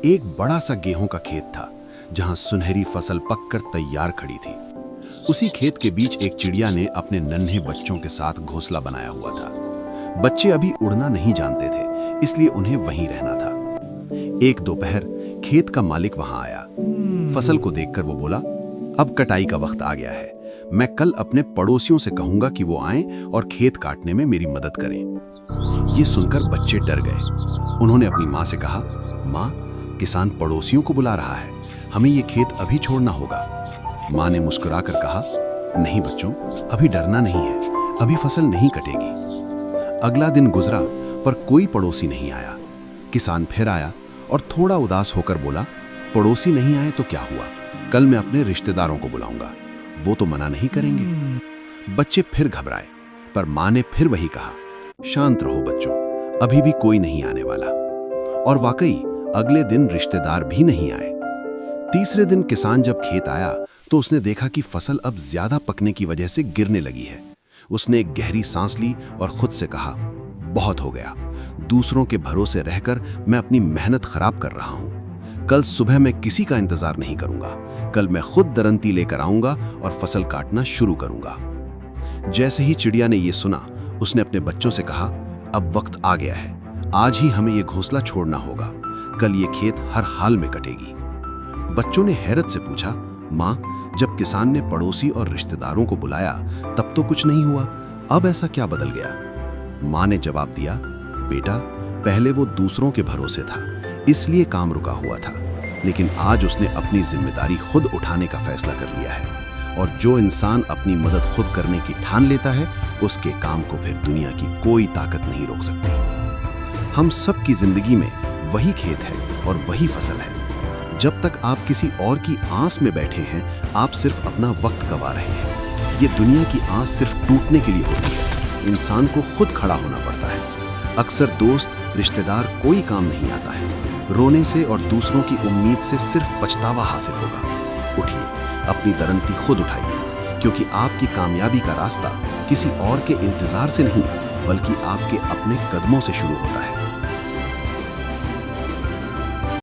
एक बड़ा सा गेहूं का खेत था जहां सुनहरी फसल पककर तैयार खड़ी थी। उसी खेत के बीच एक चिड़िया ने अपने नन्हे बच्चों के साथ घोंसला बनाया हुआ था। बच्चे अभी उड़ना नहीं जानते थे, इसलिए उन्हें वहीं रहना था। एक दोपहर खेत का मालिक वहां आया। फसल को देखकर वो बोला, अब कटाई का वक्त आ गया है। मैं कल अपने पड़ोसियों से कहूंगा कि वो आएं और खेत काटने में मेरी मदद करें। ये सुनकर बच्चे डर गए। उन्होंने अपनी माँ से कहा, माँ, किसान पड़ोसियों को बुला रहा है, हमें ये खेत अभी छोड़ना होगा। माँ ने मुस्कुराकर कहा, नहीं बच्चों, अभी डरना नहीं है, अभी फसल नहीं कटेगी। अगला दिन गुजरा पर कोई पड़ोसी नहीं आया। किसान फिर आया और थोड़ा उदास होकर बोला, पड़ोसी नहीं आए तो क्या हुआ, कल मैं अपने रिश्तेदारों को बुलाऊंगा, वो तो मना नहीं करेंगे। बच्चे फिर घबराए, पर माँ ने फिर वही कहा, शांत रहो बच्चों, अभी भी कोई नहीं आने वाला। और वाकई अगले दिन रिश्तेदार भी नहीं आए। तीसरे दिन किसान जब खेत आया तो उसने देखा कि फसल अब ज्यादा पकने की वजह से गिरने लगी है। उसने एक गहरी सांस ली और खुद से कहा, बहुत हो गया, दूसरों के भरोसे रहकर मैं अपनी मेहनत खराब कर रहा हूं। कल सुबह मैं किसी का इंतजार नहीं करूंगा, कल मैं खुद दरंती लेकर आऊंगा और फसल काटना शुरू करूंगा। जैसे ही चिड़िया ने यह सुना, उसने अपने बच्चों से कहा, अब वक्त आ गया है, आज ही हमें यह घोंसला छोड़ना होगा, कल ये खेत हर हाल में कटेगी। बच्चों ने हैरत से पूछा, माँ, जब किसान ने पड़ोसी और रिश्तेदारों को बुलाया तब तो कुछ नहीं हुआ, अब ऐसा क्या बदल गया? माँ ने जवाब दिया, बेटा, पहले वो दूसरों के भरोसे था, इसलिए काम रुका हुआ था, लेकिन आज उसने अपनी जिम्मेदारी खुद उठाने का फैसला कर लिया है। और जो इंसान अपनी मदद खुद करने की ठान लेता है, उसके काम को फिर दुनिया की कोई ताकत नहीं रोक सकती। हम सब की जिंदगी में वही खेत है और वही फसल है। जब तक आप किसी और की आस में बैठे हैं, आप सिर्फ अपना वक्त गंवा रहे हैं। ये दुनिया की आस सिर्फ टूटने के लिए होती है, इंसान को खुद खड़ा होना पड़ता है। अक्सर दोस्त, रिश्तेदार कोई काम नहीं आता है, रोने से और दूसरों की उम्मीद से सिर्फ पछतावा हासिल होगा। उठिए, अपनी दरंती खुद उठाइए, क्योंकि आपकी कामयाबी का रास्ता किसी और के इंतजार से नहीं, बल्कि आपके अपने कदमों से शुरू होता है।